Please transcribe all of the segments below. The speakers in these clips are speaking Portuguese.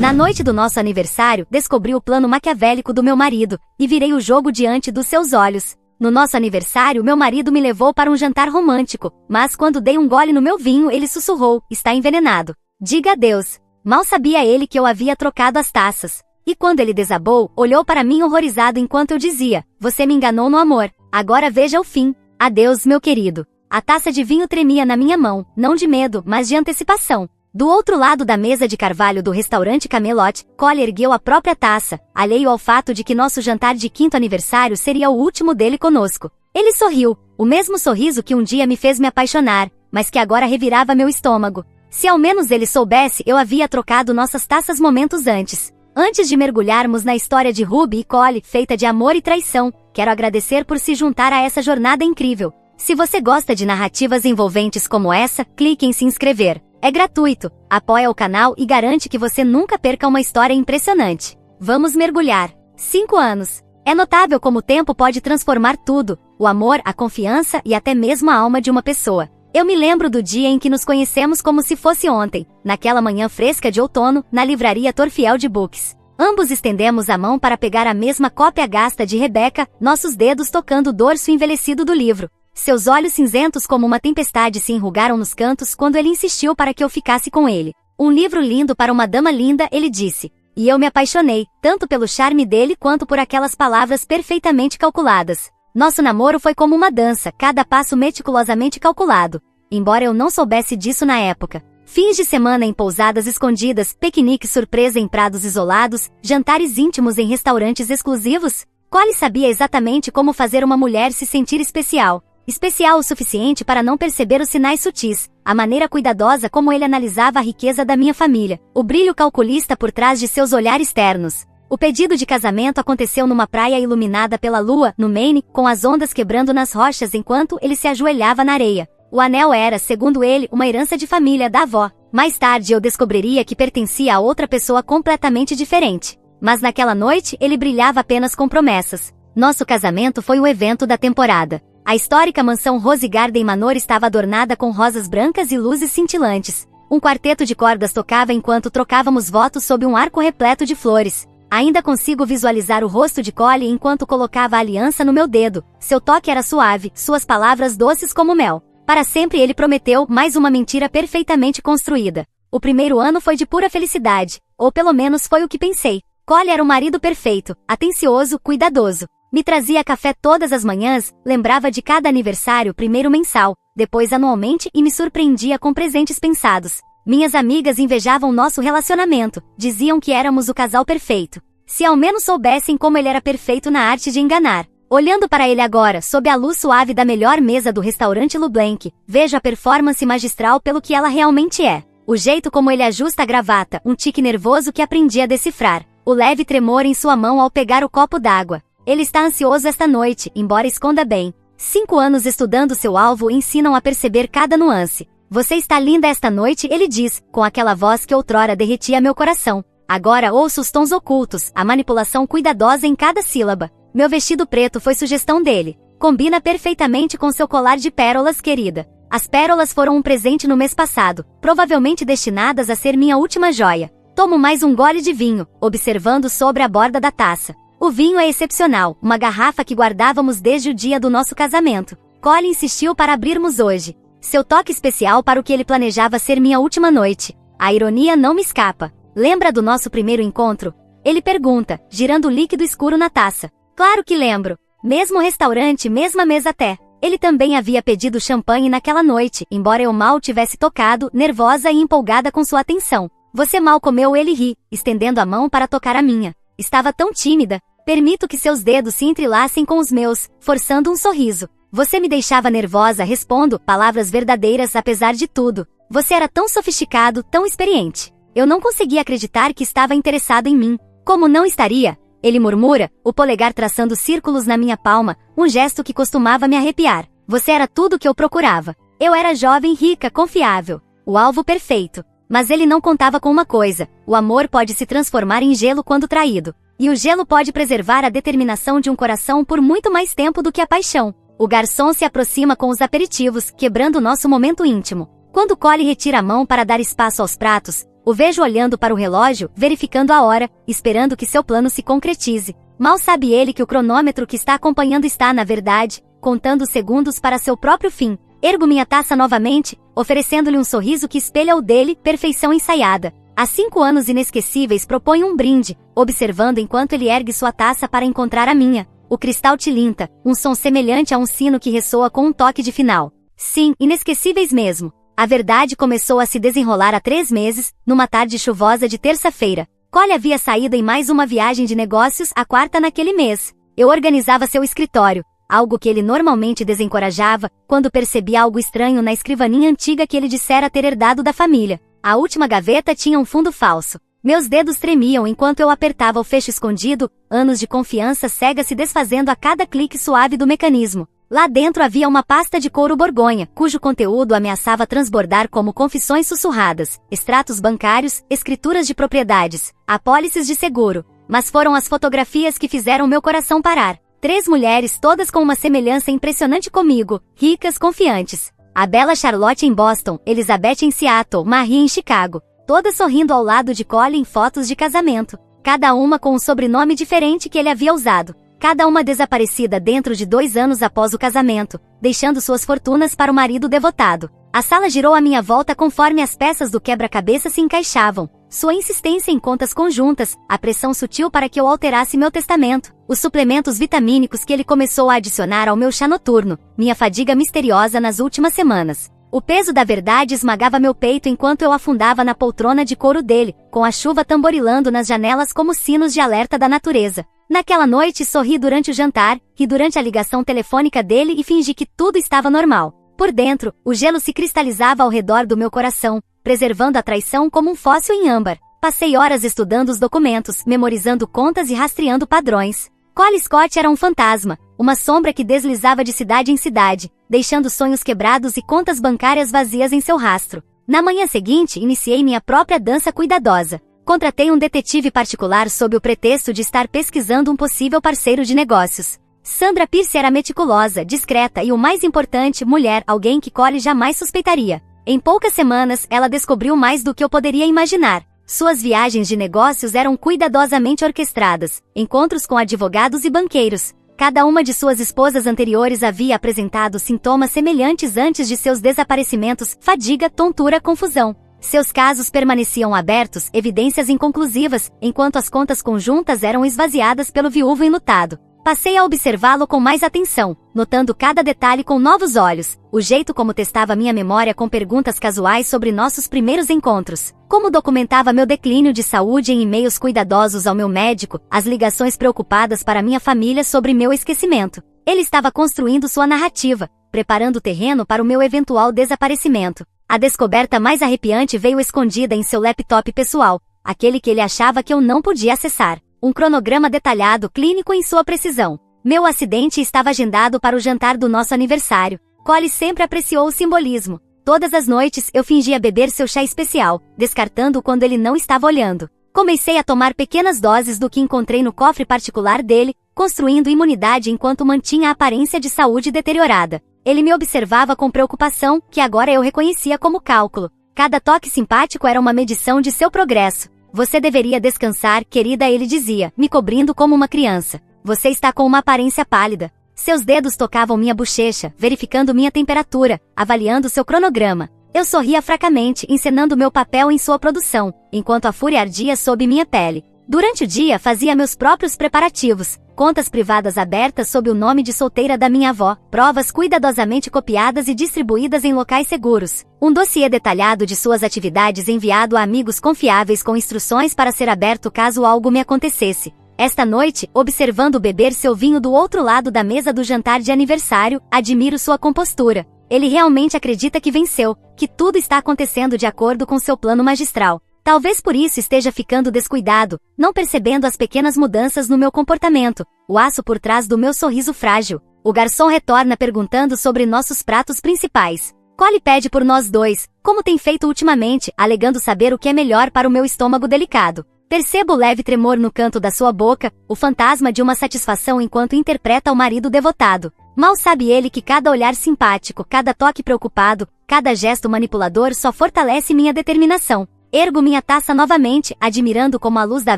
Na noite do nosso aniversário, descobri o plano maquiavélico do meu marido, e virei o jogo diante dos seus olhos. No nosso aniversário, meu marido me levou para um jantar romântico, mas quando dei um gole no meu vinho, ele sussurrou: "Está envenenado." Diga adeus. Mal sabia ele que eu havia trocado as taças. E quando ele desabou, olhou para mim horrorizado enquanto eu dizia: "Você me enganou no amor. Agora veja o fim. Adeus, meu querido." A taça de vinho tremia na minha mão, não de medo, mas de antecipação. Do outro lado da mesa de carvalho do restaurante Camelot, Cole ergueu a própria taça, alheio ao fato de que nosso jantar de 5º aniversário seria o último dele conosco. Ele sorriu, o mesmo sorriso que um dia me fez me apaixonar, mas que agora revirava meu estômago. Se ao menos ele soubesse, eu havia trocado nossas taças momentos antes. Antes de mergulharmos na história de Ruby e Cole, feita de amor e traição, quero agradecer por se juntar a essa jornada incrível. Se você gosta de narrativas envolventes como essa, clique em se inscrever. É gratuito, apoia o canal e garante que você nunca perca uma história impressionante. Vamos mergulhar. 5 anos. É notável como o tempo pode transformar tudo: o amor, a confiança e até mesmo a alma de uma pessoa. Eu me lembro do dia em que nos conhecemos como se fosse ontem, naquela manhã fresca de outono, na livraria Torfield de Books. Ambos estendemos a mão para pegar a mesma cópia gasta de Rebecca, nossos dedos tocando o dorso envelhecido do livro. Seus olhos cinzentos como uma tempestade se enrugaram nos cantos quando ele insistiu para que eu ficasse com ele. "Um livro lindo para uma dama linda", ele disse. E eu me apaixonei, tanto pelo charme dele quanto por aquelas palavras perfeitamente calculadas. Nosso namoro foi como uma dança, cada passo meticulosamente calculado. Embora eu não soubesse disso na época. Fins de semana em pousadas escondidas, piqueniques surpresa em prados isolados, jantares íntimos em restaurantes exclusivos. Cole sabia exatamente como fazer uma mulher se sentir especial. Especial o suficiente para não perceber os sinais sutis, a maneira cuidadosa como ele analisava a riqueza da minha família, o brilho calculista por trás de seus olhares ternos. O pedido de casamento aconteceu numa praia iluminada pela lua, no Maine, com as ondas quebrando nas rochas enquanto ele se ajoelhava na areia. O anel era, segundo ele, uma herança de família da avó. Mais tarde eu descobriria que pertencia a outra pessoa completamente diferente. Mas naquela noite ele brilhava apenas com promessas. Nosso casamento foi o evento da temporada. A histórica mansão Rose Garden Manor estava adornada com rosas brancas e luzes cintilantes. Um quarteto de cordas tocava enquanto trocávamos votos sob um arco repleto de flores. Ainda consigo visualizar o rosto de Cole enquanto colocava a aliança no meu dedo. Seu toque era suave, suas palavras doces como mel. Para sempre ele prometeu, mais uma mentira perfeitamente construída. O primeiro ano foi de pura felicidade, ou pelo menos foi o que pensei. Cole era o marido perfeito, atencioso, cuidadoso. Me trazia café todas as manhãs, lembrava de cada aniversário primeiro mensal, depois anualmente e me surpreendia com presentes pensados. Minhas amigas invejavam nosso relacionamento, diziam que éramos o casal perfeito. Se ao menos soubessem como ele era perfeito na arte de enganar. Olhando para ele agora, sob a luz suave da melhor mesa do restaurante LeBlanc, vejo a performance magistral pelo que ela realmente é. O jeito como ele ajusta a gravata, um tique nervoso que aprendi a decifrar. O leve tremor em sua mão ao pegar o copo d'água. Ele está ansioso esta noite, embora esconda bem. 5 anos estudando seu alvo ensinam a perceber cada nuance. "Você está linda esta noite", ele diz, com aquela voz que outrora derretia meu coração. Agora ouço os tons ocultos, a manipulação cuidadosa em cada sílaba. Meu vestido preto foi sugestão dele. Combina perfeitamente com seu colar de pérolas, querida. As pérolas foram um presente no mês passado, provavelmente destinadas a ser minha última joia. Tomo mais um gole de vinho, observando sobre a borda da taça. O vinho é excepcional, uma garrafa que guardávamos desde o dia do nosso casamento. Cole insistiu para abrirmos hoje. Seu toque especial para o que ele planejava ser minha última noite. A ironia não me escapa. "Lembra do nosso primeiro encontro?" Ele pergunta, girando o líquido escuro na taça. Claro que lembro. Mesmo restaurante, mesma mesa até. Ele também havia pedido champanhe naquela noite, embora eu mal tivesse tocado, nervosa e empolgada com sua atenção. "Você mal comeu", ele ri, estendendo a mão para tocar a minha. Estava tão tímida. Permito que seus dedos se entrelacem com os meus, forçando um sorriso. "Você me deixava nervosa", respondo, palavras verdadeiras apesar de tudo. "Você era tão sofisticado, tão experiente. Eu não conseguia acreditar que estava interessado em mim." "Como não estaria?" ele murmura, o polegar traçando círculos na minha palma, um gesto que costumava me arrepiar. "Você era tudo o que eu procurava." Eu era jovem, rica, confiável. O alvo perfeito. Mas ele não contava com uma coisa: o amor pode se transformar em gelo quando traído. E o gelo pode preservar a determinação de um coração por muito mais tempo do que a paixão. O garçom se aproxima com os aperitivos, quebrando nosso momento íntimo. Quando Cole retira a mão para dar espaço aos pratos, O vejo olhando para o relógio, verificando a hora, esperando que seu plano se concretize. Mal sabe ele que o cronômetro que está acompanhando está, na verdade, contando os segundos para seu próprio fim. Ergo minha taça novamente, oferecendo-lhe um sorriso que espelha o dele, perfeição ensaiada. Há 5 anos inesquecíveis proponho um brinde, observando enquanto ele ergue sua taça para encontrar a minha. O cristal tilinta, um som semelhante a um sino que ressoa com um toque de final. Sim, inesquecíveis mesmo. A verdade começou a se desenrolar há 3 meses, numa tarde chuvosa de terça-feira. Cole havia saído em mais uma viagem de negócios, a 4ª naquele mês. Eu organizava seu escritório, algo que ele normalmente desencorajava, quando percebi algo estranho na escrivaninha antiga que ele dissera ter herdado da família. A última gaveta tinha um fundo falso. Meus dedos tremiam enquanto eu apertava o fecho escondido, anos de confiança cega se desfazendo a cada clique suave do mecanismo. Lá dentro havia uma pasta de couro borgonha, cujo conteúdo ameaçava transbordar como confissões sussurradas, extratos bancários, escrituras de propriedades, apólices de seguro. Mas foram as fotografias que fizeram meu coração parar. 3 mulheres, todas com uma semelhança impressionante comigo, ricas, confiantes. A bela Charlotte em Boston, Elizabeth em Seattle, Marie em Chicago. Todas sorrindo ao lado de Cole em fotos de casamento. Cada uma com um sobrenome diferente que ele havia usado. Cada uma desaparecida dentro de 2 anos após o casamento, deixando suas fortunas para o marido devotado. A sala girou à minha volta conforme as peças do quebra-cabeça se encaixavam. Sua insistência em contas conjuntas, a pressão sutil para que eu alterasse meu testamento, os suplementos vitamínicos que ele começou a adicionar ao meu chá noturno, minha fadiga misteriosa nas últimas semanas. O peso da verdade esmagava meu peito enquanto eu afundava na poltrona de couro dele, com a chuva tamborilando nas janelas como sinos de alerta da natureza. Naquela noite sorri durante o jantar, e durante a ligação telefônica dele e fingi que tudo estava normal. Por dentro, o gelo se cristalizava ao redor do meu coração, preservando a traição como um fóssil em âmbar. Passei horas estudando os documentos, memorizando contas e rastreando padrões. Cole Scott era um fantasma, uma sombra que deslizava de cidade em cidade, deixando sonhos quebrados e contas bancárias vazias em seu rastro. Na manhã seguinte, iniciei minha própria dança cuidadosa. Contratei um detetive particular sob o pretexto de estar pesquisando um possível parceiro de negócios. Sandra Pierce era meticulosa, discreta e, o mais importante, mulher, alguém que Cole jamais suspeitaria. Em poucas semanas, ela descobriu mais do que eu poderia imaginar. Suas viagens de negócios eram cuidadosamente orquestradas, encontros com advogados e banqueiros. Cada uma de suas esposas anteriores havia apresentado sintomas semelhantes antes de seus desaparecimentos: fadiga, tontura, confusão. Seus casos permaneciam abertos, evidências inconclusivas, enquanto as contas conjuntas eram esvaziadas pelo viúvo enlutado. Passei a observá-lo com mais atenção, notando cada detalhe com novos olhos, o jeito como testava minha memória com perguntas casuais sobre nossos primeiros encontros, como documentava meu declínio de saúde em e-mails cuidadosos ao meu médico, as ligações preocupadas para minha família sobre meu esquecimento. Ele estava construindo sua narrativa, preparando o terreno para o meu eventual desaparecimento. A descoberta mais arrepiante veio escondida em seu laptop pessoal, aquele que ele achava que eu não podia acessar. Um cronograma detalhado, clínico em sua precisão. Meu acidente estava agendado para o jantar do nosso aniversário. Cole sempre apreciou o simbolismo. Todas as noites eu fingia beber seu chá especial, descartando-o quando ele não estava olhando. Comecei a tomar pequenas doses do que encontrei no cofre particular dele, construindo imunidade enquanto mantinha a aparência de saúde deteriorada. Ele me observava com preocupação, que agora eu reconhecia como cálculo. Cada toque simpático era uma medição de seu progresso. Você deveria descansar, querida, ele dizia, me cobrindo como uma criança. Você está com uma aparência pálida. Seus dedos tocavam minha bochecha, verificando minha temperatura, avaliando seu cronograma. Eu sorria fracamente, encenando meu papel em sua produção, enquanto a fúria ardia sob minha pele. Durante o dia fazia meus próprios preparativos, contas privadas abertas sob o nome de solteira da minha avó, provas cuidadosamente copiadas e distribuídas em locais seguros, um dossiê detalhado de suas atividades enviado a amigos confiáveis com instruções para ser aberto caso algo me acontecesse. Esta noite, observando beber seu vinho do outro lado da mesa do jantar de aniversário, admiro sua compostura. Ele realmente acredita que venceu, que tudo está acontecendo de acordo com seu plano magistral. Talvez por isso esteja ficando descuidado, não percebendo as pequenas mudanças no meu comportamento, o aço por trás do meu sorriso frágil. O garçom retorna perguntando sobre nossos pratos principais. Cole pede por nós dois, como tem feito ultimamente, alegando saber o que é melhor para o meu estômago delicado. Percebo o leve tremor no canto da sua boca, o fantasma de uma satisfação enquanto interpreta o marido devotado. Mal sabe ele que cada olhar simpático, cada toque preocupado, cada gesto manipulador só fortalece minha determinação. Ergo minha taça novamente, admirando como a luz da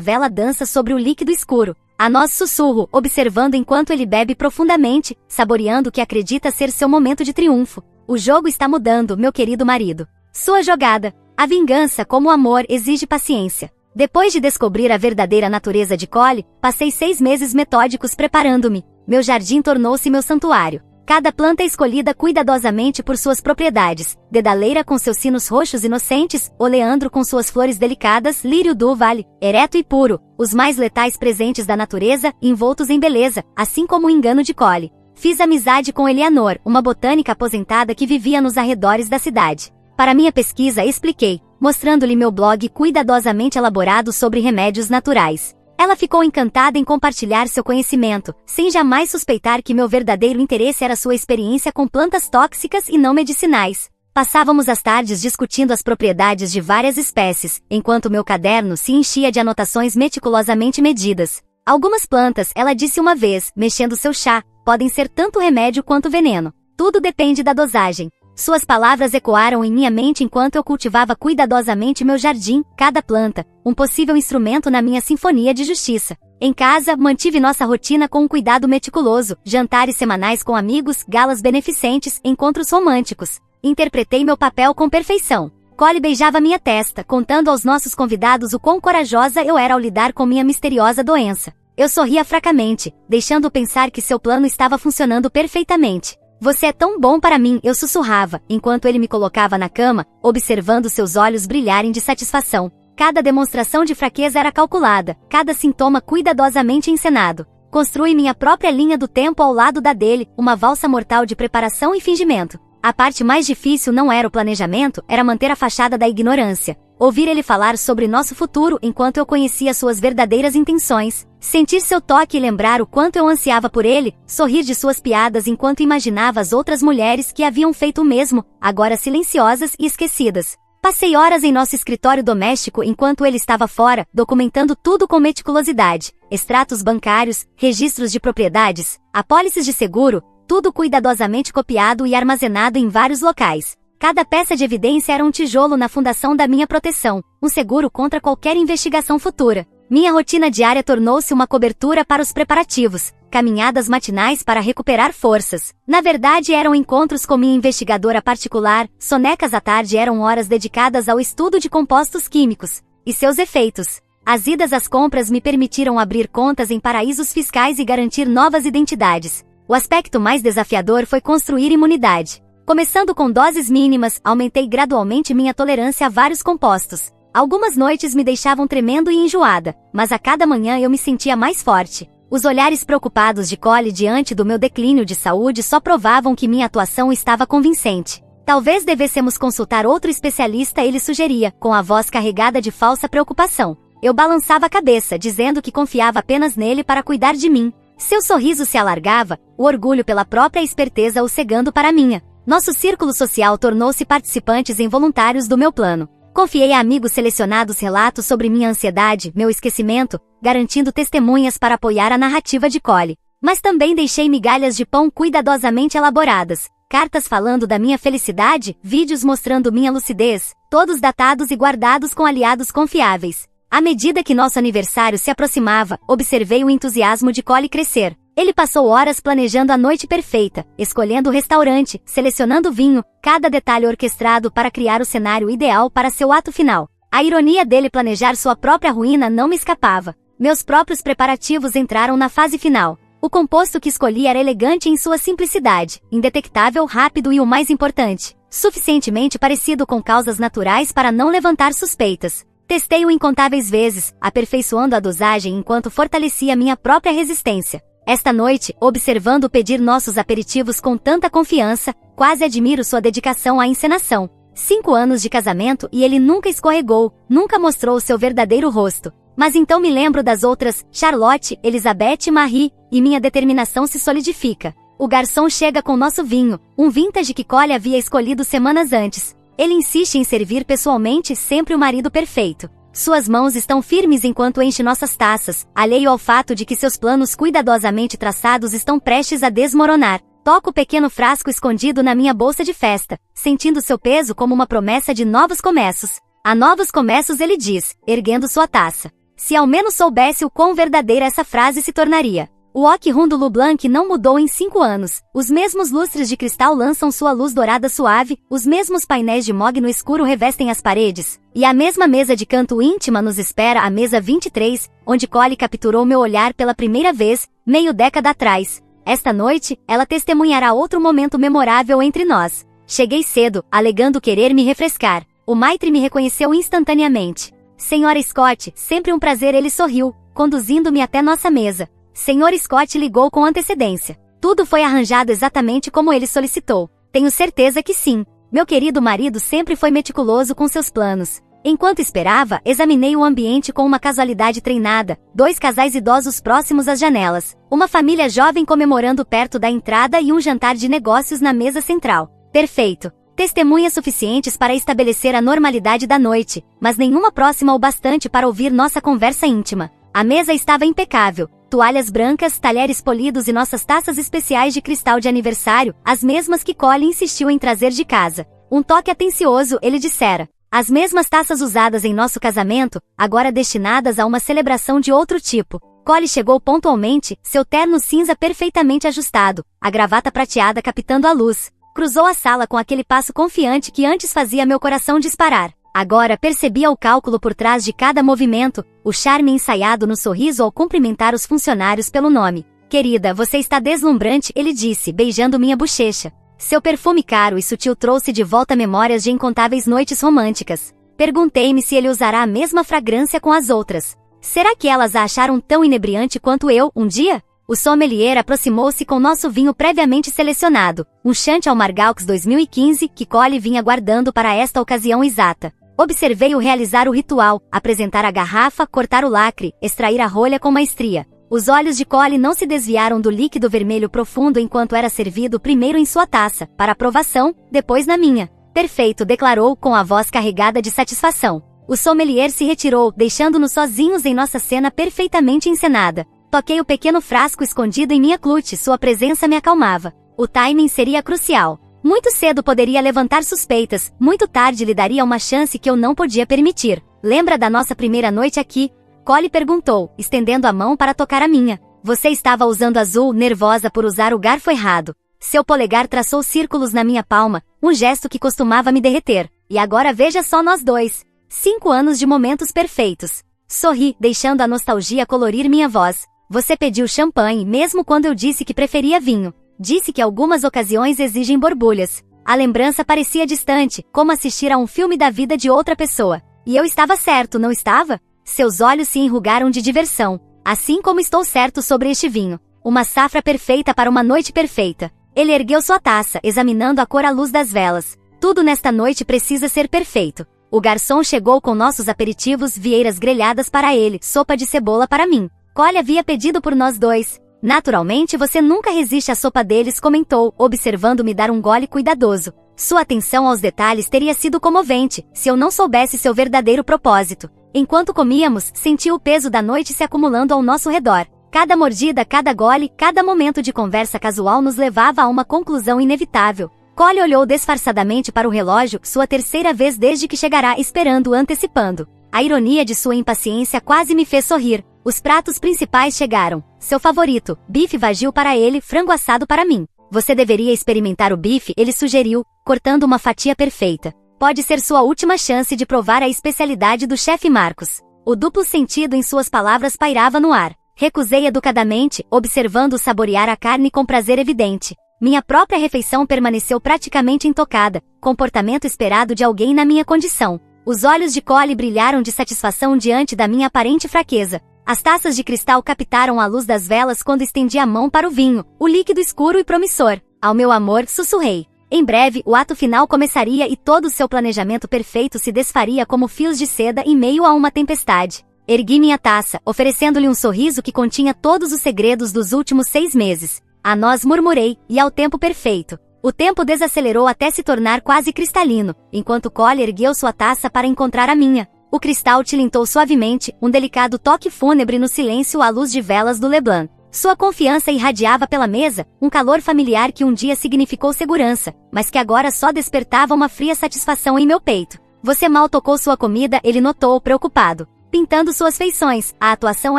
vela dança sobre o líquido escuro. A nós sussurro, observando enquanto ele bebe profundamente, saboreando o que acredita ser seu momento de triunfo. O jogo está mudando, meu querido marido. Sua jogada. A vingança, como o amor, exige paciência. Depois de descobrir a verdadeira natureza de Cole, passei 6 meses metódicos preparando-me. Meu jardim tornou-se meu santuário. Cada planta é escolhida cuidadosamente por suas propriedades. Dedaleira com seus sinos roxos inocentes, oleandro com suas flores delicadas, lírio do vale, ereto e puro, os mais letais presentes da natureza, envoltos em beleza, assim como o engano de Cole. Fiz amizade com Eleanor, uma botânica aposentada que vivia nos arredores da cidade. Para minha pesquisa expliquei, mostrando-lhe meu blog cuidadosamente elaborado sobre remédios naturais. Ela ficou encantada em compartilhar seu conhecimento, sem jamais suspeitar que meu verdadeiro interesse era sua experiência com plantas tóxicas e não medicinais. Passávamos as tardes discutindo as propriedades de várias espécies, enquanto meu caderno se enchia de anotações meticulosamente medidas. Algumas plantas, ela disse uma vez, mexendo seu chá, podem ser tanto remédio quanto veneno. Tudo depende da dosagem. Suas palavras ecoaram em minha mente enquanto eu cultivava cuidadosamente meu jardim, cada planta, um possível instrumento na minha sinfonia de justiça. Em casa, mantive nossa rotina com um cuidado meticuloso, jantares semanais com amigos, galas beneficentes, encontros românticos. Interpretei meu papel com perfeição. Cole beijava minha testa, contando aos nossos convidados o quão corajosa eu era ao lidar com minha misteriosa doença. Eu sorria fracamente, deixando pensar que seu plano estava funcionando perfeitamente. Você é tão bom para mim, eu sussurrava, enquanto ele me colocava na cama, observando seus olhos brilharem de satisfação. Cada demonstração de fraqueza era calculada, cada sintoma cuidadosamente encenado. Construí minha própria linha do tempo ao lado da dele, uma valsa mortal de preparação e fingimento. A parte mais difícil não era o planejamento, era manter a fachada da ignorância. Ouvir ele falar sobre nosso futuro enquanto eu conhecia suas verdadeiras intenções. Sentir seu toque e lembrar o quanto eu ansiava por ele, sorrir de suas piadas enquanto imaginava as outras mulheres que haviam feito o mesmo, agora silenciosas e esquecidas. Passei horas em nosso escritório doméstico enquanto ele estava fora, documentando tudo com meticulosidade. Extratos bancários, registros de propriedades, apólices de seguro, tudo cuidadosamente copiado e armazenado em vários locais. Cada peça de evidência era um tijolo na fundação da minha proteção, um seguro contra qualquer investigação futura. Minha rotina diária tornou-se uma cobertura para os preparativos, caminhadas matinais para recuperar forças. Na verdade, eram encontros com minha investigadora particular, sonecas à tarde eram horas dedicadas ao estudo de compostos químicos e seus efeitos. As idas às compras me permitiram abrir contas em paraísos fiscais e garantir novas identidades. O aspecto mais desafiador foi construir imunidade. Começando com doses mínimas, aumentei gradualmente minha tolerância a vários compostos. Algumas noites me deixavam tremendo e enjoada, mas a cada manhã eu me sentia mais forte. Os olhares preocupados de Cole diante do meu declínio de saúde só provavam que minha atuação estava convincente. Talvez devêssemos consultar outro especialista, ele sugeria, com a voz carregada de falsa preocupação. Eu balançava a cabeça, dizendo que confiava apenas nele para cuidar de mim. Seu sorriso se alargava, o orgulho pela própria esperteza o cegando para a minha. Nosso círculo social tornou-se participantes involuntários do meu plano. Confiei a amigos selecionados relatos sobre minha ansiedade, meu esquecimento, garantindo testemunhas para apoiar a narrativa de Cole. Mas também deixei migalhas de pão cuidadosamente elaboradas, cartas falando da minha felicidade, vídeos mostrando minha lucidez, todos datados e guardados com aliados confiáveis. À medida que nosso aniversário se aproximava, observei o entusiasmo de Cole crescer. Ele passou horas planejando a noite perfeita, escolhendo o restaurante, selecionando o vinho, cada detalhe orquestrado para criar o cenário ideal para seu ato final. A ironia dele planejar sua própria ruína não me escapava. Meus próprios preparativos entraram na fase final. O composto que escolhi era elegante em sua simplicidade, indetectável, rápido e o mais importante, suficientemente parecido com causas naturais para não levantar suspeitas. Testei-o incontáveis vezes, aperfeiçoando a dosagem enquanto fortalecia minha própria resistência. Esta noite, observando pedir nossos aperitivos com tanta confiança, quase admiro sua dedicação à encenação. 5 anos de casamento e ele nunca escorregou, nunca mostrou seu verdadeiro rosto. Mas então me lembro das outras, Charlotte, Elizabeth e Marie, e minha determinação se solidifica. O garçom chega com nosso vinho, um vintage que Cole havia escolhido semanas antes. Ele insiste em servir pessoalmente, sempre o marido perfeito. Suas mãos estão firmes enquanto enche nossas taças, alheio ao fato de que seus planos cuidadosamente traçados estão prestes a desmoronar. Toco o pequeno frasco escondido na minha bolsa de festa, sentindo seu peso como uma promessa de novos começos. Há novos começos, ele diz, erguendo sua taça. Se ao menos soubesse o quão verdadeira essa frase se tornaria. O Oak Rum do Leblanc não mudou em 5 anos. Os mesmos lustres de cristal lançam sua luz dourada suave, os mesmos painéis de mogno no escuro revestem as paredes, e a mesma mesa de canto íntima nos espera, a mesa 23, onde Cole capturou meu olhar pela primeira vez, meio década atrás. Esta noite, ela testemunhará outro momento memorável entre nós. Cheguei cedo, alegando querer me refrescar. O maitre me reconheceu instantaneamente. Senhora Scott, sempre um prazer, ele sorriu, conduzindo-me até nossa mesa. Senhor Scott ligou com antecedência. Tudo foi arranjado exatamente como ele solicitou. Tenho certeza que sim. Meu querido marido sempre foi meticuloso com seus planos. Enquanto esperava, examinei o ambiente com uma casualidade treinada, 2 casais idosos próximos às janelas, uma família jovem comemorando perto da entrada e um jantar de negócios na mesa central. Perfeito. Testemunhas suficientes para estabelecer a normalidade da noite, mas nenhuma próxima o bastante para ouvir nossa conversa íntima. A mesa estava impecável. Toalhas brancas, talheres polidos e nossas taças especiais de cristal de aniversário, as mesmas que Cole insistiu em trazer de casa. Um toque atencioso, ele dissera. As mesmas taças usadas em nosso casamento, agora destinadas a uma celebração de outro tipo. Cole chegou pontualmente, seu terno cinza perfeitamente ajustado, a gravata prateada captando a luz. Cruzou a sala com aquele passo confiante que antes fazia meu coração disparar. Agora percebia o cálculo por trás de cada movimento, o charme ensaiado no sorriso ao cumprimentar os funcionários pelo nome. Querida, você está deslumbrante, ele disse, beijando minha bochecha. Seu perfume caro e sutil trouxe de volta memórias de incontáveis noites românticas. Perguntei-me se ele usará a mesma fragrância com as outras. Será que elas a acharam tão inebriante quanto eu, um dia? O sommelier aproximou-se com nosso vinho previamente selecionado, um Chantal Margaux 2015 que Cole vinha guardando para esta ocasião exata. Observei-o realizar o ritual, apresentar a garrafa, cortar o lacre, extrair a rolha com maestria. Os olhos de Cole não se desviaram do líquido vermelho profundo enquanto era servido primeiro em sua taça, para aprovação, depois na minha. Perfeito, declarou com a voz carregada de satisfação. O sommelier se retirou, deixando-nos sozinhos em nossa cena perfeitamente encenada. Toquei o pequeno frasco escondido em minha clutch, sua presença me acalmava. O timing seria crucial. Muito cedo poderia levantar suspeitas, muito tarde lhe daria uma chance que eu não podia permitir. Lembra da nossa primeira noite aqui? Cole perguntou, estendendo a mão para tocar a minha. Você estava usando azul, nervosa por usar o garfo errado. Seu polegar traçou círculos na minha palma, um gesto que costumava me derreter. E agora veja só nós dois. 5 anos de momentos perfeitos. Sorri, deixando a nostalgia colorir minha voz. Você pediu champanhe mesmo quando eu disse que preferia vinho. Disse que algumas ocasiões exigem borbulhas. A lembrança parecia distante, como assistir a um filme da vida de outra pessoa. E eu estava certo, não estava? Seus olhos se enrugaram de diversão. Assim como estou certo sobre este vinho. Uma safra perfeita para uma noite perfeita. Ele ergueu sua taça, examinando a cor à luz das velas. Tudo nesta noite precisa ser perfeito. O garçom chegou com nossos aperitivos, vieiras grelhadas para ele, sopa de cebola para mim. Cole havia pedido por nós dois. Naturalmente você nunca resiste à sopa deles, comentou, observando-me dar um gole cuidadoso. Sua atenção aos detalhes teria sido comovente, se eu não soubesse seu verdadeiro propósito. Enquanto comíamos, senti o peso da noite se acumulando ao nosso redor. Cada mordida, cada gole, cada momento de conversa casual nos levava a uma conclusão inevitável. Cole olhou disfarçadamente para o relógio, sua terceira vez desde que chegará, esperando, antecipando. A ironia de sua impaciência quase me fez sorrir. Os pratos principais chegaram. Seu favorito, bife vagil para ele, frango assado para mim. Você deveria experimentar o bife, ele sugeriu, cortando uma fatia perfeita. Pode ser sua última chance de provar a especialidade do chefe Marcos. O duplo sentido em suas palavras pairava no ar. Recusei educadamente, observando-o saborear a carne com prazer evidente. Minha própria refeição permaneceu praticamente intocada, comportamento esperado de alguém na minha condição. Os olhos de Cole brilharam de satisfação diante da minha aparente fraqueza. As taças de cristal captaram a luz das velas quando estendi a mão para o vinho, o líquido escuro e promissor. Ao meu amor, sussurrei. Em breve, o ato final começaria e todo o seu planejamento perfeito se desfaria como fios de seda em meio a uma tempestade. Ergui minha taça, oferecendo-lhe um sorriso que continha todos os segredos dos últimos 6 meses. A nós, murmurei, e ao tempo perfeito. O tempo desacelerou até se tornar quase cristalino, enquanto Cole ergueu sua taça para encontrar a minha. O cristal tilintou suavemente, um delicado toque fúnebre no silêncio à luz de velas do Leblanc. Sua confiança irradiava pela mesa, um calor familiar que um dia significou segurança, mas que agora só despertava uma fria satisfação em meu peito. Você mal tocou sua comida, ele notou, preocupado. Pintando suas feições, a atuação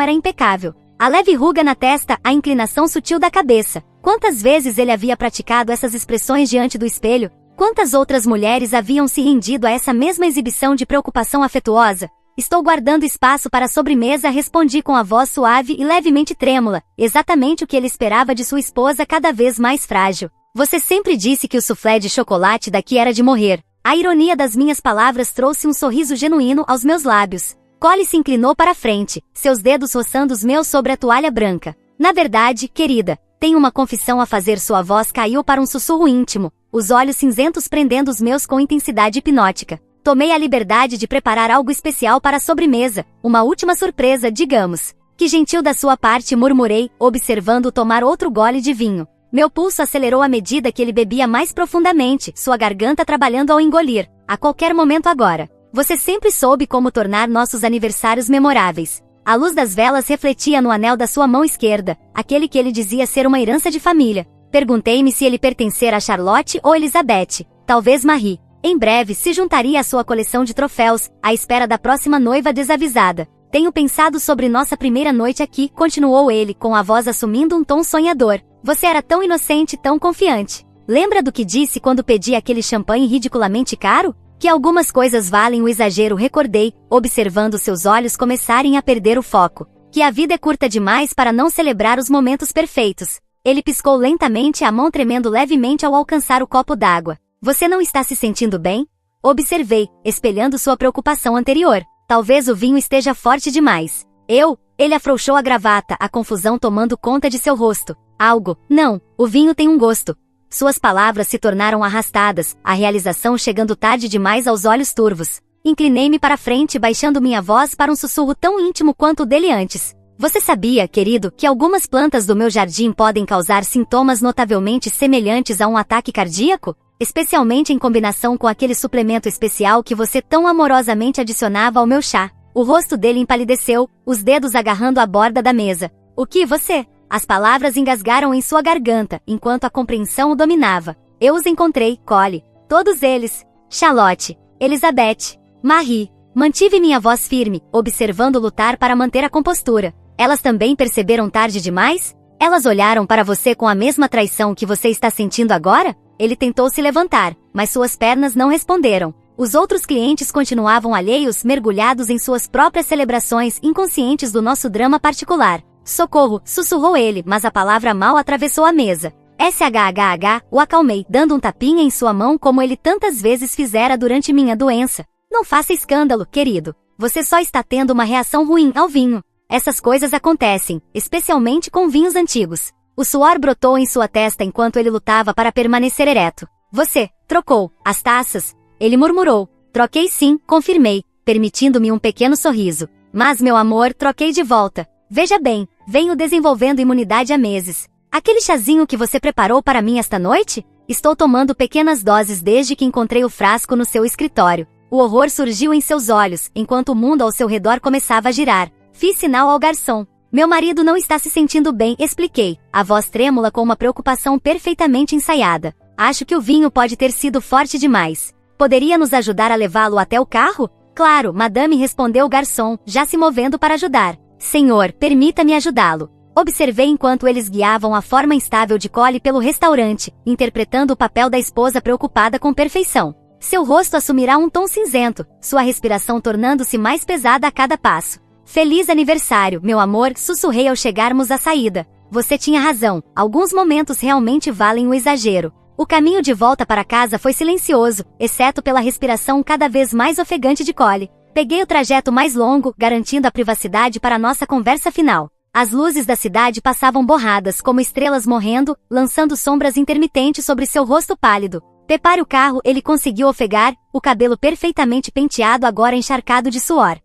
era impecável. A leve ruga na testa, a inclinação sutil da cabeça. Quantas vezes ele havia praticado essas expressões diante do espelho? Quantas outras mulheres haviam se rendido a essa mesma exibição de preocupação afetuosa? Estou guardando espaço para a sobremesa, respondi com a voz suave e levemente trêmula, exatamente o que ele esperava de sua esposa cada vez mais frágil. Você sempre disse que o soufflé de chocolate daqui era de morrer. A ironia das minhas palavras trouxe um sorriso genuíno aos meus lábios. Collie se inclinou para a frente, seus dedos roçando os meus sobre a toalha branca. Na verdade, querida, tenho uma confissão a fazer. Sua voz caiu para um sussurro íntimo, os olhos cinzentos prendendo os meus com intensidade hipnótica. Tomei a liberdade de preparar algo especial para a sobremesa, uma última surpresa, digamos. Que gentil da sua parte, murmurei, observando-o tomar outro gole de vinho. Meu pulso acelerou à medida que ele bebia mais profundamente, sua garganta trabalhando ao engolir. A qualquer momento agora. Você sempre soube como tornar nossos aniversários memoráveis. A luz das velas refletia no anel da sua mão esquerda, aquele que ele dizia ser uma herança de família. Perguntei-me se ele pertencera a Charlotte ou Elizabeth, talvez Marie. Em breve se juntaria à sua coleção de troféus, à espera da próxima noiva desavisada. Tenho pensado sobre nossa primeira noite aqui, continuou ele, com a voz assumindo um tom sonhador. Você era tão inocente, tão confiante. Lembra do que disse quando pedi aquele champanhe ridiculamente caro? Que algumas coisas valem o exagero, recordei, observando seus olhos começarem a perder o foco. Que a vida é curta demais para não celebrar os momentos perfeitos. Ele piscou lentamente, a mão tremendo levemente ao alcançar o copo d'água. Você não está se sentindo bem? Observei, espelhando sua preocupação anterior. Talvez o vinho esteja forte demais. Ele afrouxou a gravata, a confusão tomando conta de seu rosto. Não, o vinho tem um gosto. Suas palavras se tornaram arrastadas, a realização chegando tarde demais aos olhos turvos. Inclinei-me para frente, baixando minha voz para um sussurro tão íntimo quanto o dele antes. Você sabia, querido, que algumas plantas do meu jardim podem causar sintomas notavelmente semelhantes a um ataque cardíaco? Especialmente em combinação com aquele suplemento especial que você tão amorosamente adicionava ao meu chá. O rosto dele empalideceu, os dedos agarrando a borda da mesa. O que você? As palavras engasgaram em sua garganta, enquanto a compreensão o dominava. Eu os encontrei, Collie. Todos eles. Charlotte, Elizabeth, Marie. Mantive minha voz firme, observando lutar para manter a compostura. Elas também perceberam tarde demais? Elas olharam para você com a mesma traição que você está sentindo agora? Ele tentou se levantar, mas suas pernas não responderam. Os outros clientes continuavam alheios, mergulhados em suas próprias celebrações, inconscientes do nosso drama particular. Socorro, sussurrou ele, mas a palavra mal atravessou a mesa. SHHH, o acalmei, dando um tapinha em sua mão como ele tantas vezes fizera durante minha doença. Não faça escândalo, querido. Você só está tendo uma reação ruim ao vinho. Essas coisas acontecem, especialmente com vinhos antigos. O suor brotou em sua testa enquanto ele lutava para permanecer ereto. Você trocou as taças? Ele murmurou. Troquei sim, confirmei, permitindo-me um pequeno sorriso. Mas, meu amor, troquei de volta. Veja bem, venho desenvolvendo imunidade há meses. Aquele chazinho que você preparou para mim esta noite? Estou tomando pequenas doses desde que encontrei o frasco no seu escritório. O horror surgiu em seus olhos, enquanto o mundo ao seu redor começava a girar. Fiz sinal ao garçom. Meu marido não está se sentindo bem, expliquei, a voz trêmula com uma preocupação perfeitamente ensaiada. Acho que o vinho pode ter sido forte demais. Poderia nos ajudar a levá-lo até o carro? Claro, madame, respondeu o garçom, já se movendo para ajudar. Senhor, permita-me ajudá-lo. Observei enquanto eles guiavam a forma instável de Collie pelo restaurante, interpretando o papel da esposa preocupada com perfeição. Seu rosto assumirá um tom cinzento, sua respiração tornando-se mais pesada a cada passo. Feliz aniversário, meu amor, sussurrei ao chegarmos à saída. Você tinha razão, alguns momentos realmente valem o exagero. O caminho de volta para casa foi silencioso, exceto pela respiração cada vez mais ofegante de Collie. Peguei o trajeto mais longo, garantindo a privacidade para nossa conversa final. As luzes da cidade passavam borradas como estrelas morrendo, lançando sombras intermitentes sobre seu rosto pálido. Prepare o carro, ele conseguiu ofegar, o cabelo perfeitamente penteado agora encharcado de suor.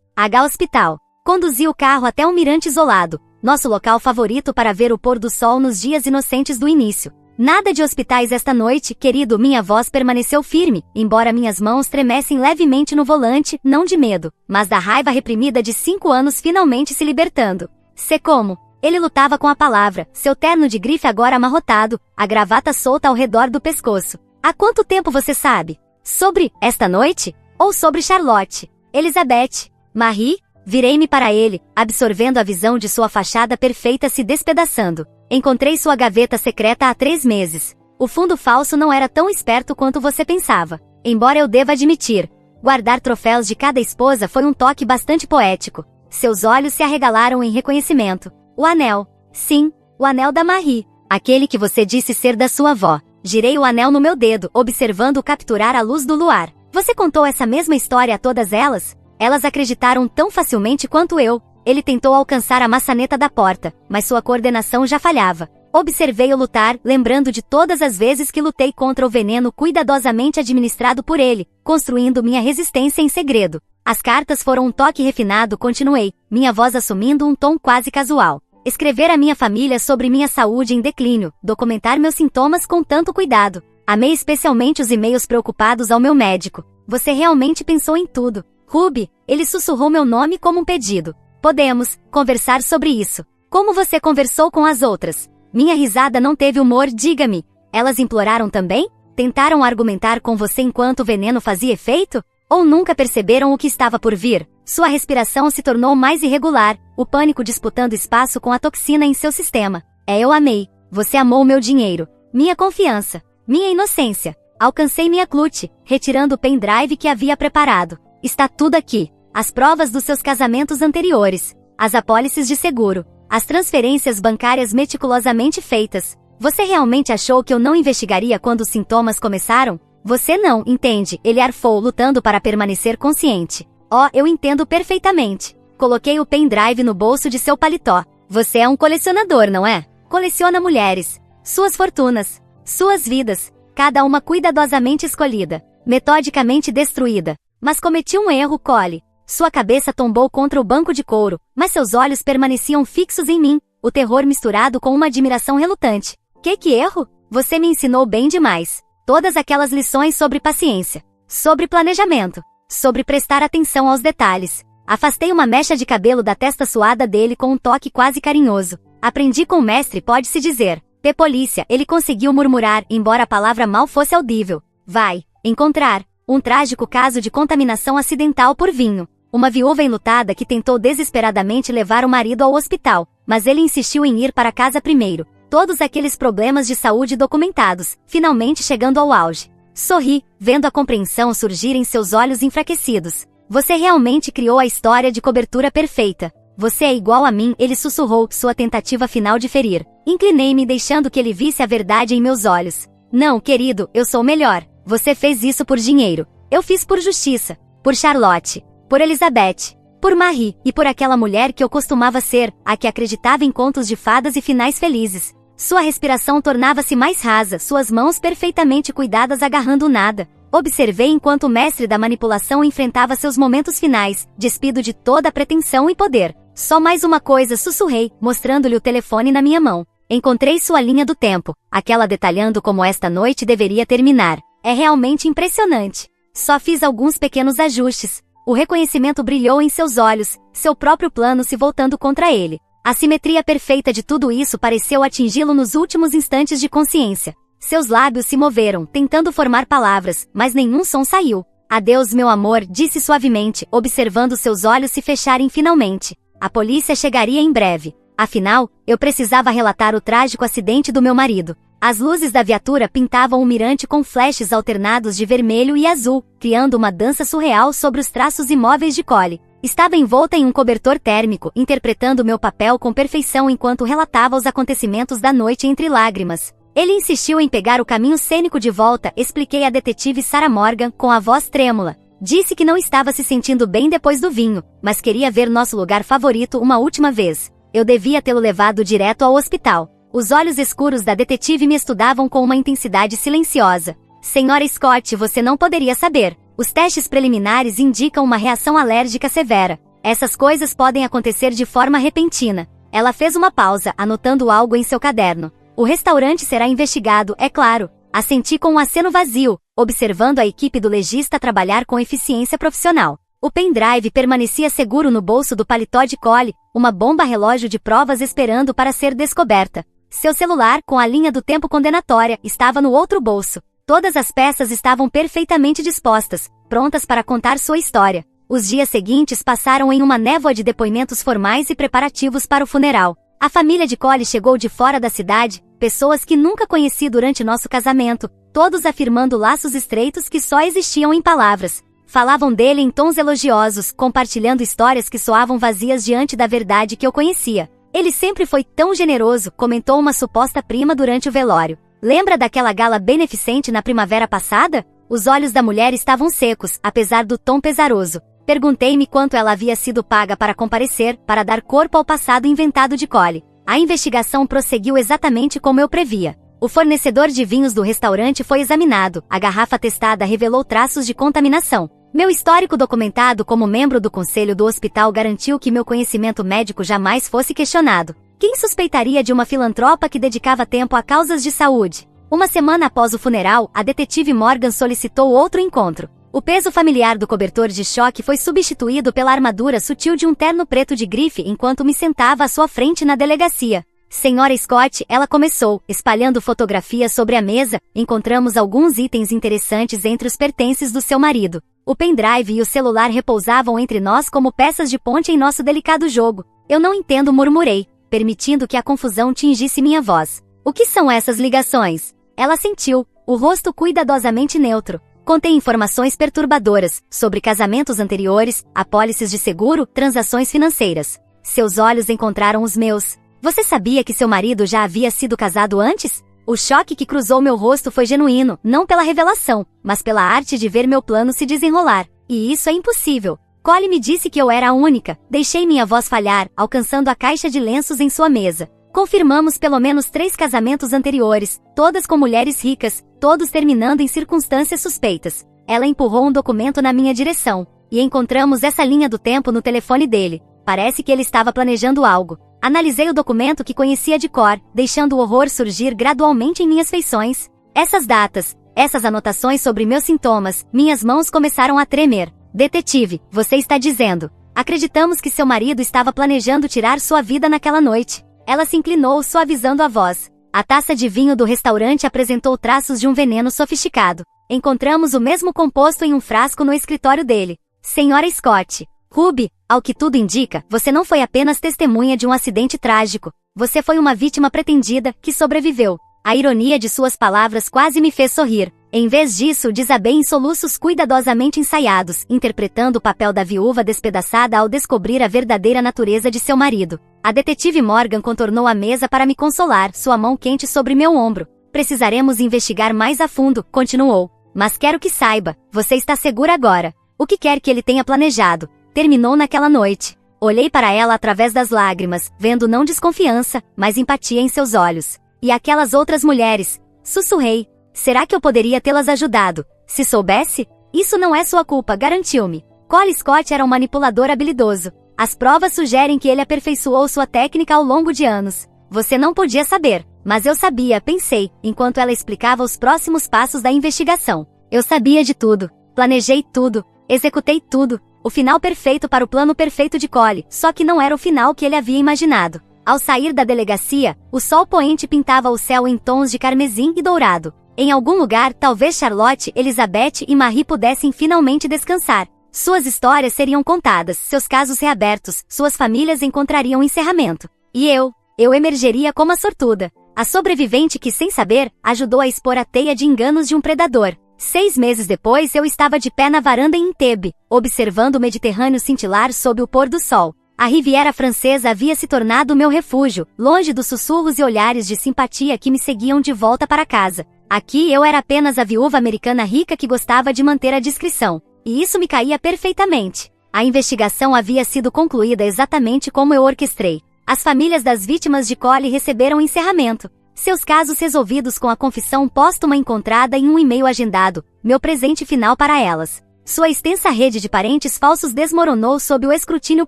Hospital. Conduzi o carro até um mirante isolado, nosso local favorito para ver o pôr do sol nos dias inocentes do início. Nada de hospitais esta noite, querido, minha voz permaneceu firme, embora minhas mãos tremessem levemente no volante, não de medo, mas da raiva reprimida de 5 anos finalmente se libertando. Sei como. Ele lutava com a palavra, seu terno de grife agora amarrotado, a gravata solta ao redor do pescoço. Há quanto tempo você sabe? Sobre esta noite? Ou sobre Charlotte, Elizabeth, Marie? Virei-me para ele, absorvendo a visão de sua fachada perfeita se despedaçando. Encontrei sua gaveta secreta há 3 meses. O fundo falso não era tão esperto quanto você pensava. Embora eu deva admitir, guardar troféus de cada esposa foi um toque bastante poético. Seus olhos se arregalaram em reconhecimento. O anel. Sim, o anel da Marie. Aquele que você disse ser da sua avó. Girei o anel no meu dedo, observando-o capturar a luz do luar. Você contou essa mesma história a todas elas? Elas acreditaram tão facilmente quanto eu. Ele tentou alcançar a maçaneta da porta, mas sua coordenação já falhava. Observei-o lutar, lembrando de todas as vezes que lutei contra o veneno cuidadosamente administrado por ele, construindo minha resistência em segredo. As cartas foram um toque refinado, continuei, minha voz assumindo um tom quase casual. Escrever à minha família sobre minha saúde em declínio, documentar meus sintomas com tanto cuidado. Amei especialmente os e-mails preocupados ao meu médico. Você realmente pensou em tudo. Ruby, ele sussurrou meu nome como um pedido. Podemos conversar sobre isso. Como você conversou com as outras? Minha risada não teve humor, diga-me. Elas imploraram também? Tentaram argumentar com você enquanto o veneno fazia efeito? Ou nunca perceberam o que estava por vir? Sua respiração se tornou mais irregular, o pânico disputando espaço com a toxina em seu sistema. Eu amei. Você amou meu dinheiro, minha confiança, minha inocência. Alcancei minha clutch, retirando o pendrive que havia preparado. Está tudo aqui. As provas dos seus casamentos anteriores, as apólices de seguro, as transferências bancárias meticulosamente feitas. Você realmente achou que eu não investigaria quando os sintomas começaram? Você não, entende? Ele arfou, lutando para permanecer consciente. Eu entendo perfeitamente. Coloquei o pendrive no bolso de seu paletó. Você é um colecionador, não é? Coleciona mulheres, suas fortunas, suas vidas, cada uma cuidadosamente escolhida, metodicamente destruída. Mas cometi um erro, Cole. Sua cabeça tombou contra o banco de couro, mas seus olhos permaneciam fixos em mim, o terror misturado com uma admiração relutante. Que erro? Você me ensinou bem demais. Todas aquelas lições sobre paciência, sobre planejamento, sobre prestar atenção aos detalhes. Afastei uma mecha de cabelo da testa suada dele com um toque quase carinhoso. Aprendi com o mestre, pode-se dizer. Polícia, ele conseguiu murmurar, embora a palavra mal fosse audível. Vai encontrar um trágico caso de contaminação acidental por vinho. Uma viúva enlutada que tentou desesperadamente levar o marido ao hospital, mas ele insistiu em ir para casa primeiro. Todos aqueles problemas de saúde documentados, finalmente chegando ao auge. Sorri, vendo a compreensão surgir em seus olhos enfraquecidos. Você realmente criou a história de cobertura perfeita. Você é igual a mim, ele sussurrou, sua tentativa final de ferir. Inclinei-me deixando que ele visse a verdade em meus olhos. Não, querido, eu sou melhor. Você fez isso por dinheiro. Eu fiz por justiça. Por Charlotte. Por Elizabeth. Por Marie. E por aquela mulher que eu costumava ser, a que acreditava em contos de fadas e finais felizes. Sua respiração tornava-se mais rasa, suas mãos perfeitamente cuidadas agarrando nada. Observei enquanto o mestre da manipulação enfrentava seus momentos finais, despido de toda a pretensão e poder. Só mais uma coisa, sussurrei, mostrando-lhe o telefone na minha mão. Encontrei sua linha do tempo, aquela detalhando como esta noite deveria terminar. É realmente impressionante. Só fiz alguns pequenos ajustes. O reconhecimento brilhou em seus olhos, seu próprio plano se voltando contra ele. A simetria perfeita de tudo isso pareceu atingi-lo nos últimos instantes de consciência. Seus lábios se moveram, tentando formar palavras, mas nenhum som saiu. Adeus, meu amor, disse suavemente, observando seus olhos se fecharem finalmente. A polícia chegaria em breve. Afinal, eu precisava relatar o trágico acidente do meu marido. As luzes da viatura pintavam o mirante com flashes alternados de vermelho e azul, criando uma dança surreal sobre os traços imóveis de Cole. Estava envolta em um cobertor térmico, interpretando meu papel com perfeição enquanto relatava os acontecimentos da noite entre lágrimas. Ele insistiu em pegar o caminho cênico de volta, expliquei à detetive Sarah Morgan com a voz trêmula. Disse que não estava se sentindo bem depois do vinho, mas queria ver nosso lugar favorito uma última vez. Eu devia tê-lo levado direto ao hospital. Os olhos escuros da detetive me estudavam com uma intensidade silenciosa. Senhora Scott, você não poderia saber. Os testes preliminares indicam uma reação alérgica severa. Essas coisas podem acontecer de forma repentina. Ela fez uma pausa, anotando algo em seu caderno. O restaurante será investigado, é claro. Assenti com um aceno vazio, observando a equipe do legista trabalhar com eficiência profissional. O pendrive permanecia seguro no bolso do paletó de Cole, uma bomba relógio de provas esperando para ser descoberta. Seu celular, com a linha do tempo condenatória, estava no outro bolso. Todas as peças estavam perfeitamente dispostas, prontas para contar sua história. Os dias seguintes passaram em uma névoa de depoimentos formais e preparativos para o funeral. A família de Cole chegou de fora da cidade, pessoas que nunca conheci durante nosso casamento, todos afirmando laços estreitos que só existiam em palavras. Falavam dele em tons elogiosos, compartilhando histórias que soavam vazias diante da verdade que eu conhecia. Ele sempre foi tão generoso, comentou uma suposta prima durante o velório. Lembra daquela gala beneficente na primavera passada? Os olhos da mulher estavam secos, apesar do tom pesaroso. Perguntei-me quanto ela havia sido paga para comparecer, para dar corpo ao passado inventado de Cole. A investigação prosseguiu exatamente como eu previa. O fornecedor de vinhos do restaurante foi examinado, a garrafa testada revelou traços de contaminação. Meu histórico documentado como membro do conselho do hospital garantiu que meu conhecimento médico jamais fosse questionado. Quem suspeitaria de uma filantropa que dedicava tempo a causas de saúde? Uma semana após o funeral, a detetive Morgan solicitou outro encontro. O peso familiar do cobertor de choque foi substituído pela armadura sutil de um terno preto de grife enquanto me sentava à sua frente na delegacia. Senhora Scott, ela começou, espalhando fotografias sobre a mesa, encontramos alguns itens interessantes entre os pertences do seu marido. O pendrive e o celular repousavam entre nós como peças de ponte em nosso delicado jogo. Eu não entendo, murmurei, permitindo que a confusão tingisse minha voz. O que são essas ligações? Ela sentiu, o rosto cuidadosamente neutro. Contei informações perturbadoras, sobre casamentos anteriores, apólices de seguro, transações financeiras. Seus olhos encontraram os meus. Você sabia que seu marido já havia sido casado antes? O choque que cruzou meu rosto foi genuíno, não pela revelação, mas pela arte de ver meu plano se desenrolar. E isso é impossível. Cole me disse que eu era a única. Deixei minha voz falhar, alcançando a caixa de lenços em sua mesa. Confirmamos pelo menos 3 casamentos anteriores, todas com mulheres ricas, todos terminando em circunstâncias suspeitas. Ela empurrou um documento na minha direção, e encontramos essa linha do tempo no telefone dele. Parece que ele estava planejando algo. Analisei o documento que conhecia de cor, deixando o horror surgir gradualmente em minhas feições. Essas datas, essas anotações sobre meus sintomas, minhas mãos começaram a tremer. Detetive, você está dizendo. Acreditamos que seu marido estava planejando tirar sua vida naquela noite. Ela se inclinou, suavizando a voz. A taça de vinho do restaurante apresentou traços de um veneno sofisticado. Encontramos o mesmo composto em um frasco no escritório dele. Senhora Scott. Ruby, ao que tudo indica, você não foi apenas testemunha de um acidente trágico. Você foi uma vítima pretendida, que sobreviveu. A ironia de suas palavras quase me fez sorrir. Em vez disso, desabei em soluços cuidadosamente ensaiados, interpretando o papel da viúva despedaçada ao descobrir a verdadeira natureza de seu marido. A detetive Morgan contornou a mesa para me consolar, sua mão quente sobre meu ombro. Precisaremos investigar mais a fundo, continuou. Mas quero que saiba, você está segura agora. O que quer que ele tenha planejado, terminou naquela noite. Olhei para ela através das lágrimas, vendo não desconfiança, mas empatia em seus olhos. E aquelas outras mulheres? Sussurrei. Será que eu poderia tê-las ajudado? Se soubesse? Isso não é sua culpa, garantiu-me. Cole Scott era um manipulador habilidoso. As provas sugerem que ele aperfeiçoou sua técnica ao longo de anos. Você não podia saber, mas eu sabia, pensei, enquanto ela explicava os próximos passos da investigação. Eu sabia de tudo. Planejei tudo. Executei tudo. O final perfeito para o plano perfeito de Cole, só que não era o final que ele havia imaginado. Ao sair da delegacia, o sol poente pintava o céu em tons de carmesim e dourado. Em algum lugar, talvez Charlotte, Elizabeth e Marie pudessem finalmente descansar. Suas histórias seriam contadas, seus casos reabertos, suas famílias encontrariam encerramento. E eu emergeria como a sortuda. A sobrevivente que, sem saber, ajudou a expor a teia de enganos de um predador. 6 meses depois eu estava de pé na varanda em Entebbe, observando o Mediterrâneo cintilar sob o pôr do sol. A Riviera Francesa havia se tornado meu refúgio, longe dos sussurros e olhares de simpatia que me seguiam de volta para casa. Aqui eu era apenas a viúva americana rica que gostava de manter a discrição. E isso me caía perfeitamente. A investigação havia sido concluída exatamente como eu orquestrei. As famílias das vítimas de Cole receberam encerramento. Seus casos resolvidos com a confissão póstuma encontrada em um e-mail agendado, meu presente final para elas. Sua extensa rede de parentes falsos desmoronou sob o escrutínio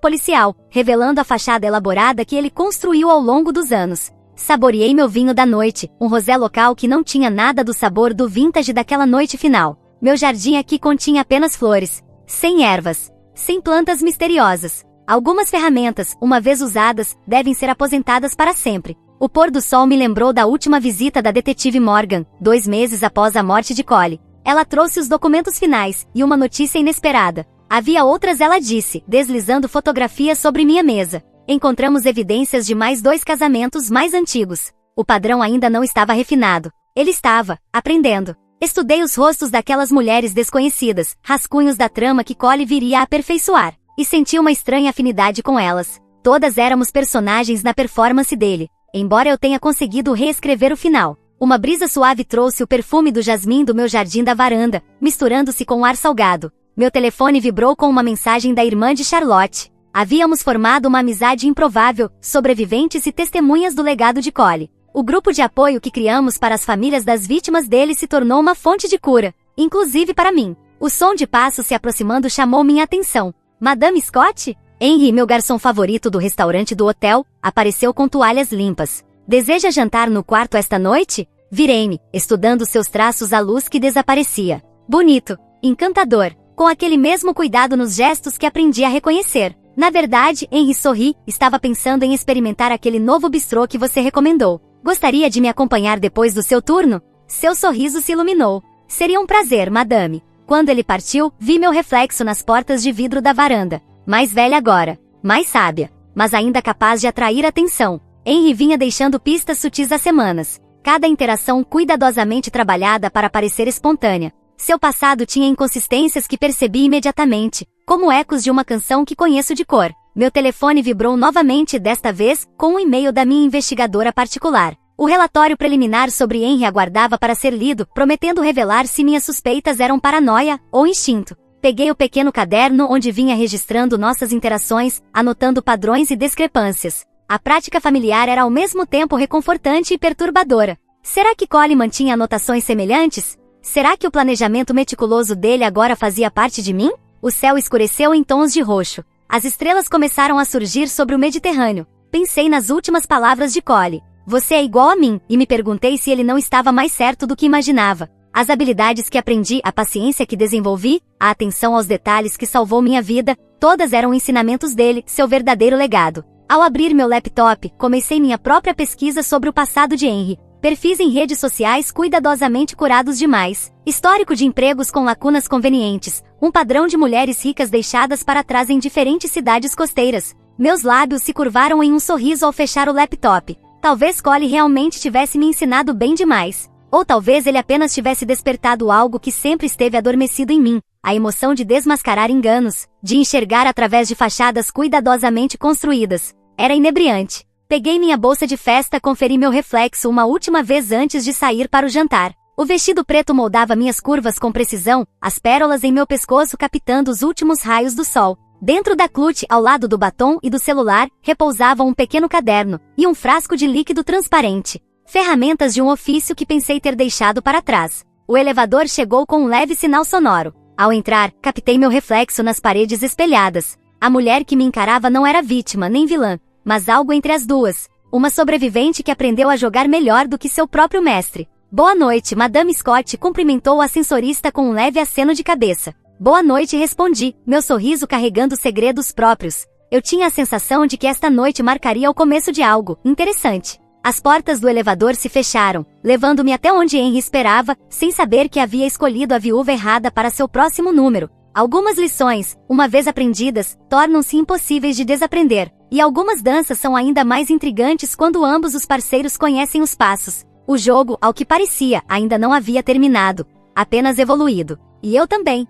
policial, revelando a fachada elaborada que ele construiu ao longo dos anos. Saboreei meu vinho da noite, um rosé local que não tinha nada do sabor do vintage daquela noite final. Meu jardim aqui continha apenas flores, sem ervas, sem plantas misteriosas. Algumas ferramentas, uma vez usadas, devem ser aposentadas para sempre. O pôr do sol me lembrou da última visita da detetive Morgan, 2 meses após a morte de Collie. Ela trouxe os documentos finais e uma notícia inesperada. Havia outras, ela disse, deslizando fotografias sobre minha mesa. Encontramos evidências de mais 2 casamentos mais antigos. O padrão ainda não estava refinado. Ele estava aprendendo. Estudei os rostos daquelas mulheres desconhecidas, rascunhos da trama que Collie viria a aperfeiçoar, e senti uma estranha afinidade com elas. Todas éramos personagens na performance dele, embora eu tenha conseguido reescrever o final. Uma brisa suave trouxe o perfume do jasmim do meu jardim da varanda, misturando-se com o ar salgado. Meu telefone vibrou com uma mensagem da irmã de Charlotte. Havíamos formado uma amizade improvável, sobreviventes e testemunhas do legado de Collie. O grupo de apoio que criamos para as famílias das vítimas dele se tornou uma fonte de cura, inclusive para mim. O som de passos se aproximando chamou minha atenção. Madame Scott? Henry, meu garçom favorito do restaurante do hotel, apareceu com toalhas limpas. Deseja jantar no quarto esta noite? Virei-me, estudando seus traços à luz que desaparecia. Bonito, encantador, com aquele mesmo cuidado nos gestos que aprendi a reconhecer. Na verdade, Henry sorri, estava pensando em experimentar aquele novo bistrô que você recomendou. Gostaria de me acompanhar depois do seu turno? Seu sorriso se iluminou. Seria um prazer, madame. Quando ele partiu, vi meu reflexo nas portas de vidro da varanda. Mais velha agora, mais sábia, mas ainda capaz de atrair atenção. Henry vinha deixando pistas sutis há semanas. Cada interação cuidadosamente trabalhada para parecer espontânea. Seu passado tinha inconsistências que percebi imediatamente, como ecos de uma canção que conheço de cor. Meu telefone vibrou novamente, desta vez, com um e-mail da minha investigadora particular. O relatório preliminar sobre Henry aguardava para ser lido, prometendo revelar se minhas suspeitas eram paranoia ou instinto. Peguei o pequeno caderno onde vinha registrando nossas interações, anotando padrões e discrepâncias. A prática familiar era ao mesmo tempo reconfortante e perturbadora. Será que Collie mantinha anotações semelhantes? Será que o planejamento meticuloso dele agora fazia parte de mim? O céu escureceu em tons de roxo. As estrelas começaram a surgir sobre o Mediterrâneo. Pensei nas últimas palavras de Collie. Você é igual a mim, e me perguntei se ele não estava mais certo do que imaginava. As habilidades que aprendi, a paciência que desenvolvi, a atenção aos detalhes que salvou minha vida, todas eram ensinamentos dele, seu verdadeiro legado. Ao abrir meu laptop, comecei minha própria pesquisa sobre o passado de Henry. Perfis em redes sociais cuidadosamente curados demais. Histórico de empregos com lacunas convenientes. Um padrão de mulheres ricas deixadas para trás em diferentes cidades costeiras. Meus lábios se curvaram em um sorriso ao fechar o laptop. Talvez Collie realmente tivesse me ensinado bem demais. Ou talvez ele apenas tivesse despertado algo que sempre esteve adormecido em mim. A emoção de desmascarar enganos, de enxergar através de fachadas cuidadosamente construídas. Era inebriante. Peguei minha bolsa de festa, conferi meu reflexo uma última vez antes de sair para o jantar. O vestido preto moldava minhas curvas com precisão, as pérolas em meu pescoço captando os últimos raios do sol. Dentro da clutch, ao lado do batom e do celular, repousavam um pequeno caderno e um frasco de líquido transparente. Ferramentas de um ofício que pensei ter deixado para trás. O elevador chegou com um leve sinal sonoro. Ao entrar, captei meu reflexo nas paredes espelhadas. A mulher que me encarava não era vítima nem vilã, mas algo entre as duas. Uma sobrevivente que aprendeu a jogar melhor do que seu próprio mestre. Boa noite, Madame Scott, cumprimentou o ascensorista com um leve aceno de cabeça. Boa noite, respondi, meu sorriso carregando segredos próprios. Eu tinha a sensação de que esta noite marcaria o começo de algo interessante. As portas do elevador se fecharam, levando-me até onde Henry esperava, sem saber que havia escolhido a viúva errada para seu próximo número. Algumas lições, uma vez aprendidas, tornam-se impossíveis de desaprender, e algumas danças são ainda mais intrigantes quando ambos os parceiros conhecem os passos. O jogo, ao que parecia, ainda não havia terminado, apenas evoluído. E eu também.